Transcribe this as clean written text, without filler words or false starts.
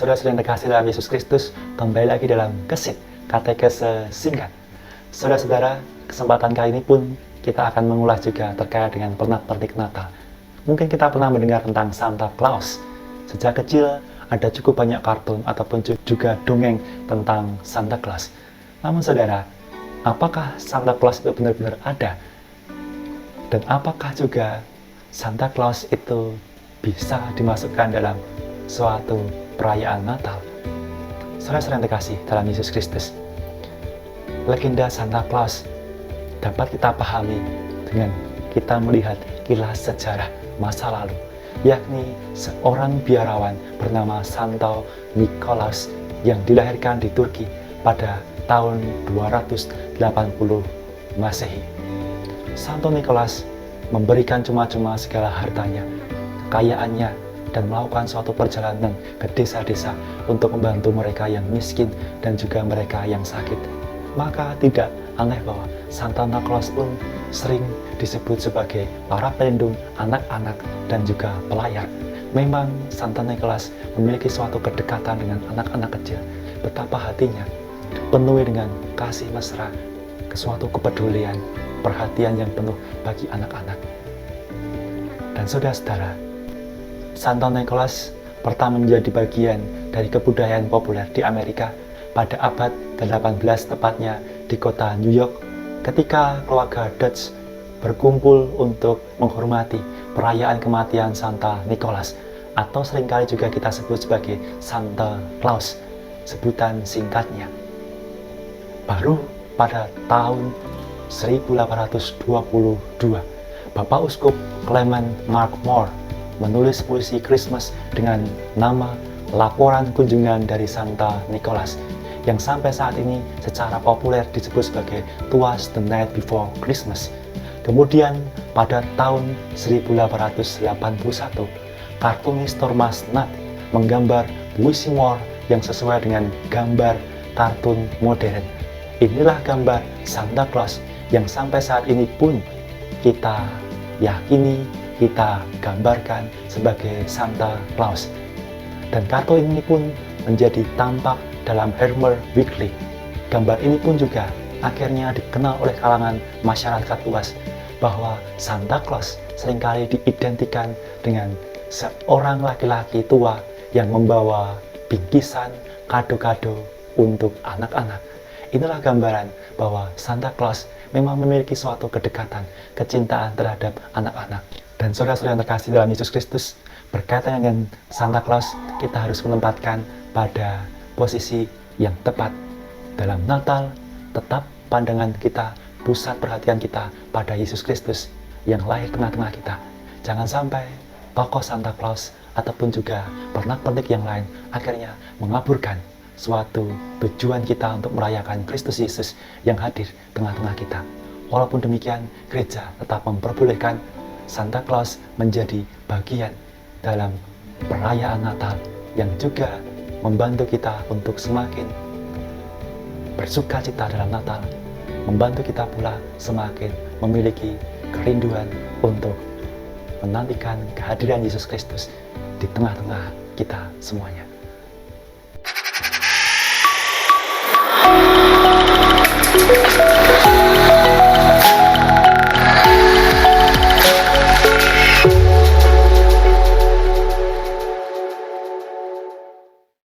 Saudara-saudara yang terkasih dalam Yesus Kristus, kembali lagi dalam Kesit, Katekese Singkat. Saudara-saudara, kesempatan kali ini pun kita akan mengulas juga terkait dengan pernak-pernik Natal. Mungkin kita pernah mendengar tentang Santa Claus. Sejak kecil ada cukup banyak kartun ataupun juga dongeng tentang Santa Claus. Namun saudara, apakah Santa Claus itu benar-benar ada? Dan apakah juga Santa Claus itu bisa dimasukkan dalam suatu perayaan Natal? Saudara-saudara yang terkasih dalam Yesus Kristus, legenda Santa Claus dapat kita pahami dengan kita melihat kilas sejarah masa lalu, yakni seorang biarawan bernama Santo Nikolaus yang dilahirkan di Turki pada tahun 280 Masehi. Santo Nikolaus memberikan cuma-cuma segala hartanya, kekayaannya, dan melakukan suatu perjalanan ke desa-desa untuk membantu mereka yang miskin dan juga mereka yang sakit. Maka tidak aneh bahwa Santa Nikolaus pun sering disebut sebagai para pelindung anak-anak dan juga pelayar. Memang Santa Nikolaus memiliki suatu kedekatan dengan anak-anak kecil. Betapa hatinya penuh dengan kasih mesra, suatu kepedulian, perhatian yang penuh bagi anak-anak. Dan saudara-saudara, Santa Nikolaus pertama menjadi bagian dari kebudayaan populer di Amerika pada abad ke-18, tepatnya di kota New York, ketika keluarga Dutch berkumpul untuk menghormati perayaan kematian Santa Nikolaus, atau seringkali juga kita sebut sebagai Santa Claus, sebutan singkatnya. Baru pada tahun 1822, Bapak Uskup Clement Mark Moore menulis puisi Christmas dengan nama Laporan Kunjungan dari Santa Nikolaus, yang sampai saat ini secara populer disebut sebagai Twas the Night Before Christmas. Kemudian pada tahun 1881, kartunis Thomas Nast menggambar puisi Moore yang sesuai dengan gambar kartun modern. Inilah gambar Santa Claus yang sampai saat ini pun kita yakini, kita gambarkan sebagai Santa Claus. Dan kartun ini pun menjadi tampak dalam Hallmark Weekly. Gambar ini pun juga akhirnya dikenal oleh kalangan masyarakat luas bahwa Santa Claus seringkali diidentikan dengan seorang laki-laki tua yang membawa bingkisan kado-kado untuk anak-anak. Inilah gambaran bahwa Santa Claus memang memiliki suatu kedekatan, kecintaan terhadap anak-anak. Dan saudara-saudara yang terkasih dalam Yesus Kristus, berkaitan dengan Santa Claus, kita harus menempatkan pada posisi yang tepat. Dalam Natal, tetap pandangan kita, pusat perhatian kita pada Yesus Kristus yang lahir tengah-tengah kita. Jangan sampai tokoh Santa Claus ataupun juga pernak-pernik yang lain akhirnya mengaburkan suatu tujuan kita untuk merayakan Kristus Yesus yang hadir tengah-tengah kita. Walaupun demikian, gereja tetap memperbolehkan Santa Claus menjadi bagian dalam perayaan Natal yang juga membantu kita untuk semakin bersuka cita dalam Natal, membantu kita pula semakin memiliki kerinduan untuk menantikan kehadiran Yesus Kristus di tengah-tengah kita semuanya.